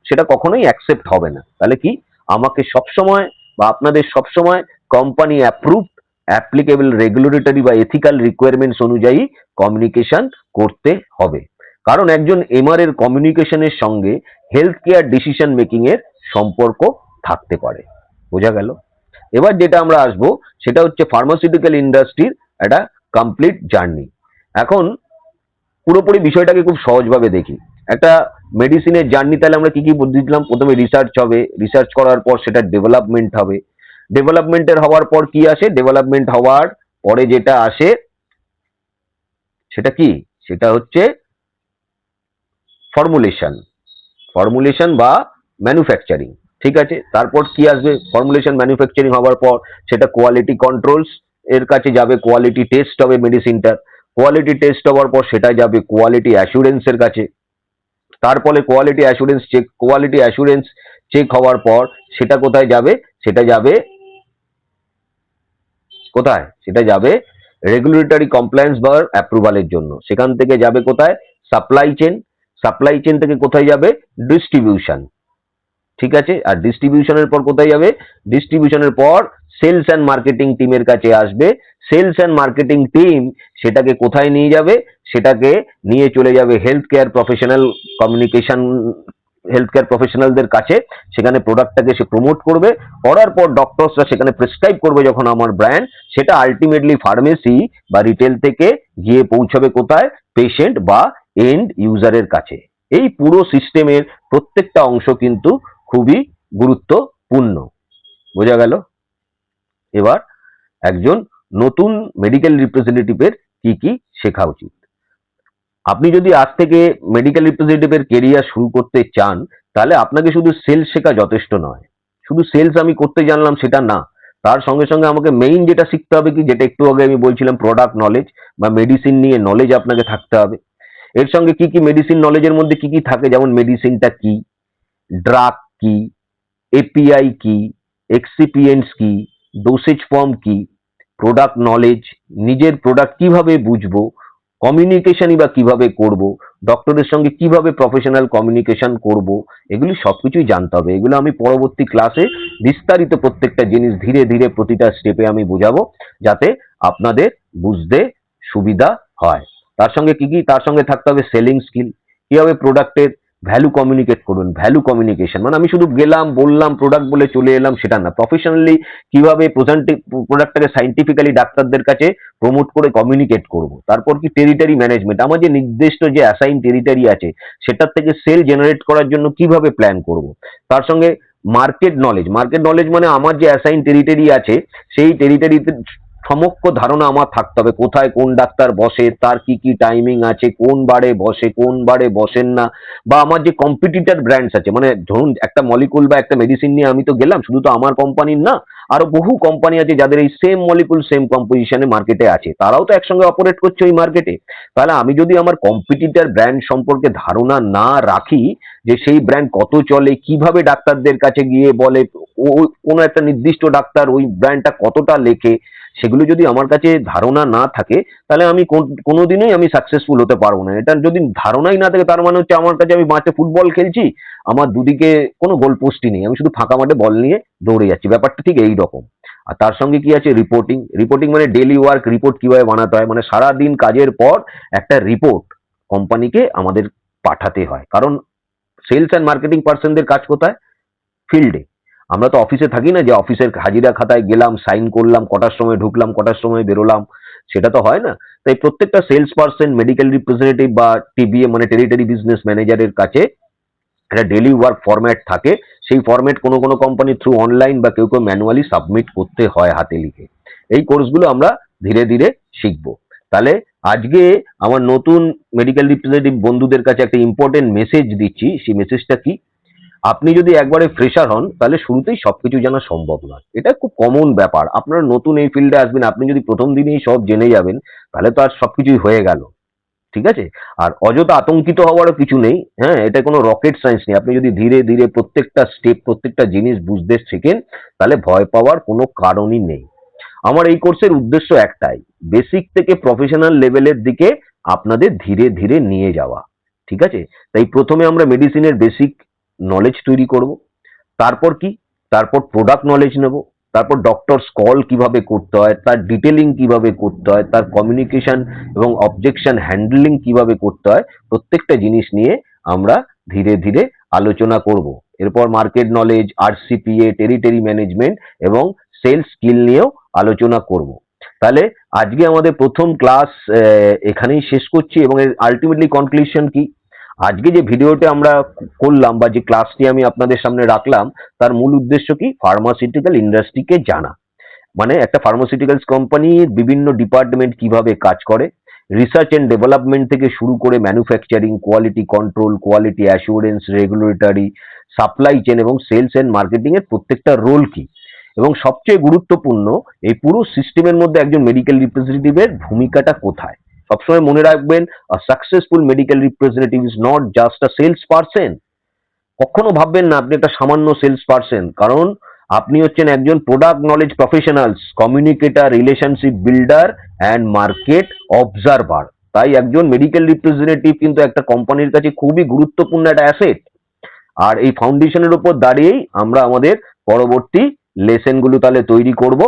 সেটা কখনোই অ্যাকসেপ্ট হবে না। তাহলে কি? আমাকে সবসময় বা আপনাদের সবসময় কোম্পানি অ্যাপ্রুভড অ্যাপ্লিকেবল রেগুলেটরি বা এথিক্যাল রিকোয়ারমেন্টস অনুযায়ী কমিউনিকেশন করতে হবে, কারণ একজন এমআর এর কমিউনিকেশনের সঙ্গে হেলথ কেয়ার ডিসিশন মেকিং এর সম্পর্ক থাকতে পারে। বোঝা গেল? এবার যেটা আমরা আসবো সেটা হচ্ছে ফার্মাসিউটিক্যাল ইন্ডাস্ট্রির একটা কমপ্লিট জার্নি। এখন পুরোপুরি বিষয়টাকে খুব সহজভাবে দেখি। একটা মেডিসিনের জার্নি তাহলে আমরা কি কি বুঝলাম? প্রথমে রিসার্চ হবে, রিসার্চ করার পর সেটা ডেভেলপমেন্ট হবে, ডেভেলপমেন্টের হওয়ার পর কি আসে? ডেভেলপমেন্ট হওয়ার পরে যেটা আসে সেটা কি? সেটা হচ্ছে ফর্মুলেশন, ফর্মুলেশন বা ম্যানুফ্যাকচারিং। ঠিক আছে, তারপর কি আসবে? ফর্মুলেশন ম্যানুফ্যাকচারিং হওয়ার পর সেটা কোয়ালিটি কন্ট্রোলস এর কাছে যাবে, কোয়ালিটি টেস্ট হবে মেডিসিনটার, কোয়ালিটি টেস্ট হওয়ার পর সেটা যাবে কোয়ালিটি অ্যাসুরেন্সের কাছে, তারপরে কোয়ালিটি অ্যাসুরেন্স চেক হওয়ার পর সেটা কোথায় যাবে? সেটা যাবে কোথায়? সেটা যাবে রেগুলেটরি কমপ্লায়েন্স বা অ্যাপ্রুভালের জন্য। সেখান থেকে যাবে কোথায়? সাপ্লাই চেন, সাপ্লাই চেন থেকে কোথায় যাবে? ডিস্ট্রিবিউশন। ঠিক আছে, আর ডিস্ট্রিবিউশনের পর কোথায় যাবে? ডিস্ট্রিবিউশনের পর সেলস অ্যান্ড মার্কেটিং টিমের কাছে আসবে। সেলস অ্যান্ড মার্কেটিং টিম সেটাকে কোথায় নিয়ে যাবে? সেটাকে নিয়ে চলে যাবে health care professional communication, health care প্রফেশনালদের কাছে। সেখানে প্রোডাক্টটাকে সে প্রমোট করবে, করার পর ডক্টরসরা সেখানে প্রেসক্রাইব করবে যখন আমার ব্র্যান্ড, সেটা আলটিমেটলি ফার্মেসি বা রিটেল থেকে গিয়ে পৌঁছাবে কোথায়? পেশেন্ট বা এন্ড ইউজারের কাছে। এই পুরো সিস্টেমের প্রত্যেকটা অংশ কিন্তু খুবই গুরুত্বপূর্ণ। বোঝা গেল? এবার একজন নতুন মেডিকেল রিপ্রেজেন্টেটিভের কি কি শেখা উচিত? আপনি যদি আজ থেকে মেডিকেল রিপ্রেজেন্টেটিভের কেরিয়ার শুরু করতে চান, তাহলে আপনাকে শুধু সেলস শেখা যথেষ্ট নয়। শুধু সেলস আমি করতে জানলাম সেটা না, তার সঙ্গে সঙ্গে আমাকে মেইন যেটা শিখতে হবে কি, যেটা একটু আগে আমি বলছিলাম, প্রোডাক্ট নলেজ বা মেডিসিন নিয়ে নলেজ আপনাকে থাকতে হবে। এর সঙ্গে কি কি মেডিসিন নলেজের মধ্যে কি কি থাকে, যেমন মেডিসিনটা কি, ড্রাগ কি, এপিআই কি, এক্সিপিয়েন্টস কি, ডোসেজ ফর্ম কি, প্রোডাক্ট নলেজ, নিজের প্রোডাক্ট কিভাবে বুঝবো, কমিউনিকেশনই বা কিভাবে করব, ডক্টরের সঙ্গে কিভাবে প্রফেশনাল কমিউনিকেশন করব, এগুলি সবকিছুই জানতে হবে। এগুলো আমি পরবর্তী ক্লাসে বিস্তারিত প্রত্যেকটা জিনিস ধীরে ধীরে প্রতিটা স্টেপে আমি বোঝাবো, যাতে আপনাদের বুঝতে সুবিধা হয়। তার সঙ্গে কি কি? তার সঙ্গে থাকতে হবে সেলিং স্কিল, কিভাবে প্রোডাক্টের ভ্যালু কমিউনিকেট করুন। ভ্যালু কমিউনিকেশন মানে আমি শুধু গেলাম বললাম প্রোডাক্ট বলে চলে এলাম সেটা না, প্রফেশনালি কিভাবে প্রোডাক্টটাকে সাইন্টিফিক্যালি ডাক্তারদের কাছে প্রমোট করে কমিউনিকেট করব। তারপর কি? টেরিটরি ম্যানেজমেন্ট, আমার যে নির্দিষ্ট যে অ্যাসাইন টেরিটরি আছে সেটার থেকে সেল জেনারেট করার জন্য কিভাবে প্ল্যান করব। তার সঙ্গে মার্কেট নলেজ, মার্কেট নলেজ মানে আমার যে অ্যাসাইন টেরিটরি আছে সেই টেরিটরিতে সমগ্র ধারণা আমার থাকতে হবে, কোথায় কোন ডাক্তার বসে, তার কি কি টাইমিং আছে, কোন বারে বসে কোন বারে বসেন না, বা আমার যে কম্পিটিটর ব্র্যান্ডস আছে, মানে ধরুন একটা মলিকুল বা একটা মেডিসিন নিয়ে আমি তো গেলাম, শুধু তো আমার কোম্পানির না, আরো বহু কোম্পানি আছে যাদের এই সেম মলিকুল সেম কম্পোজিশনে মার্কেটে আছে, তারাও তো একসঙ্গে অপারেট করছে ওই মার্কেটে। তাহলে আমি যদি আমার কম্পিটিটর ব্র্যান্ড সম্পর্কে ধারণা না রাখি, যে সেই ব্র্যান্ড কত চলে, কিভাবে ডাক্তারদের কাছে গিয়ে বলে, কোনো একটা নির্দিষ্ট ডাক্তার ওই ব্র্যান্ডটা কতটা লেখে, সেগুলো যদি আমার কাছে ধারণা না থাকে, তাহলে আমি কোনোদিনই আমি সাকসেসফুল হতে পারবো না। এটা যদি ধারণাই না থাকে, তার মানে হচ্ছে আমার কাছে, আমি মাঠে ফুটবল খেলছি, আমার দুদিকে কোনো গোল পোস্টই নেই, আমি শুধু ফাঁকা মাঠে বল নিয়ে দৌড়ে যাচ্ছি, ব্যাপারটা ঠিক এই রকম। আর তার সঙ্গে কি আছে? রিপোর্টিং। রিপোর্টিং মানে ডেইলি ওয়ার্ক রিপোর্ট কিভাবে বানাতে হয়, মানে সারাদিন কাজের পর একটা রিপোর্ট কোম্পানিকে আমাদের পাঠাতে হয়। কারণ সেলস অ্যান্ড মার্কেটিং পার্সনদের কাজ কোথায়? ফিল্ডে। আমরা তো অফিসে থাকি না, যে অফিসের হাজিরা খাতায় গেলাম, সাইন করলাম, কটার সময় ঢুকলাম, কটার সময় বেরোলাম, সেটা তো হয় না। তাই প্রত্যেকটা সেলস পার্সন, মেডিকেল রিপ্রেজেন্টেটিভ বা টিবিএ মানে টেরিটরি বিজনেস ম্যানেজারের কাছে একটা ডেইলি ওয়ার্ক ফরম্যাট থাকে। সেই ফরম্যাট কোনো কোনো কোম্পানি থ্রু অনলাইন বা কেউ কেউ ম্যানুয়ালি সাবমিট করতে হয় হাতে লিখে। এই কোর্সগুলো আমরা ধীরে ধীরে শিখবো। তাহলে আজকে আমার নতুন মেডিকেল রিপ্রেজেন্টেটিভ বন্ধুদের কাছে একটা ইম্পর্টেন্ট মেসেজ দিচ্ছি। সেই মেসেজটা কি? আপনি যদি একবারে ফ্রেশার হন, তাহলে শুরুতেই সবকিছু জানা সম্ভব নয়, এটা খুব কমন ব্যাপার। আপনারা নতুন এই ফিল্ডে আসবেন, আপনি যদি প্রথম দিনেই সব জেনে যাবেন, তাহলে তো আর সবকিছুই হয়ে গেল। ঠিক আছে? আর অযথা আতঙ্কিত হওয়ারও কিছু নেই। হ্যাঁ, এটা কোনো রকেট সায়েন্স নেই। আপনি যদি ধীরে ধীরে প্রত্যেকটা স্টেপ, প্রত্যেকটা জিনিস বুঝতে শেখেন, তাহলে ভয় পাওয়ার কোনো কারণই নেই। আমার এই কোর্সের উদ্দেশ্য একটাই, বেসিক থেকে প্রফেশনাল লেভেলের দিকে আপনাদের ধীরে ধীরে নিয়ে যাওয়া। ঠিক আছে? তাই প্রথমে আমরা মেডিসিনের বেসিক নলেজ তৈরি করব। তারপর কি? তারপর প্রোডাক্ট নলেজ নেব। তারপর ডক্টরস কল কিভাবে করতে হয়, তার ডিটেলিং কিভাবে করতে হয়, তার কমিউনিকেশন এবং অবজেকশন হ্যান্ডলিং কিভাবে করতে হয়, প্রত্যেকটা জিনিস নিয়ে আমরা ধীরে ধীরে আলোচনা করব। এরপর মার্কেট নলেজ, আরসিপিএ, টেরিটরি ম্যানেজমেন্ট এবং সেলস স্কিল নিয়েও আলোচনা করব। তাহলে আজকে আমাদের প্রথম ক্লাস এখানেই শেষ করছি, এবং এর আলটিমেটলি কনক্লুশন কি? আজকে যে ভিডিওটা আমরা করলাম বা যে ক্লাসটি আমি আপনাদের সামনে রাখলাম, তার মূল উদ্দেশ্য কি? ফার্মাসিউটিক্যাল ইন্ডাস্ট্রিকে জানা। মানে একটা ফার্মাসিউটিক্যালস কোম্পানির বিভিন্ন ডিপার্টমেন্ট কিভাবে কাজ করে, রিসার্চ এন্ড ডেভেলপমেন্ট থেকে শুরু করে manufacturing, quality control, quality assurance, regulatory, supply chain এবং সেলস এন্ড মার্কেটিং এর প্রত্যেকটা রোল কি, এবং সবচেয়ে গুরুত্বপূর্ণ এই পুরো সিস্টেমের মধ্যে একজন মেডিকেল রিপ্রেজেন্টেটিভের ভূমিকাটা কোথায়। সবসময় মনে রাখবেন, a successful medical representative is not just a sales person. কখনো ভাববেন না আপনি একটা সামান্য সেলস পারসন, কারণ আপনি হচ্ছেন একজন product knowledge professionals, communicator, relationship builder and market observer. তাই একজন মেডিকেল রিপ্রেজেন্টেটিভ কিন্তু একটা কোম্পানির কাছে খুবই গুরুত্বপূর্ণ একটা অ্যাসেট। আর এই ফাউন্ডেশনের উপর দাঁড়িয়েই আমরা আমাদের পরবর্তী লেসনগুলো তাহলে তৈরি করব।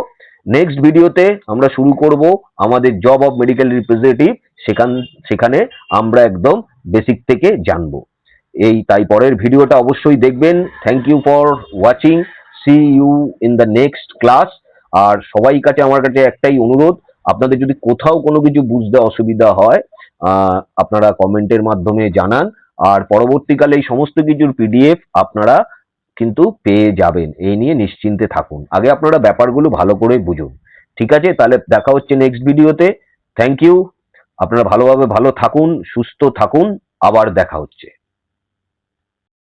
নেক্সট ভিডিওতে আমরা শুরু করব আমাদের জব অফ মেডিকেল রিপ্রেজেন্টেটিভ, সেখানে আমরা একদম বেসিক থেকে জানবো। তাই পরের ভিডিওটা অবশ্যই দেখবেন। Thank you for watching, see you in the next class. আর সবাই কাছে আমার কাছে একটাই অনুরোধ, আপনাদের যদি কোথাও কোনো কিছু বুঝতে অসুবিধা হয়, আপনারা কমেন্টের মাধ্যমে জানান। আর পরবর্তীকালে এই সমস্ত কিছুর পিডিএফ আপনারা কিন্তু পেয়ে যাবেন, এই নিয়ে নিশ্চিন্তে থাকুন। আগে আপনারা ব্যাপারগুলো ভালো করে বুঝুন। ঠিক আছে, তাহলে দেখা হচ্ছে নেক্সট ভিডিওতে। Thank you. আপনারা ভালোভাবে ভালো থাকুন, সুস্থ থাকুন, আবার দেখা হচ্ছে।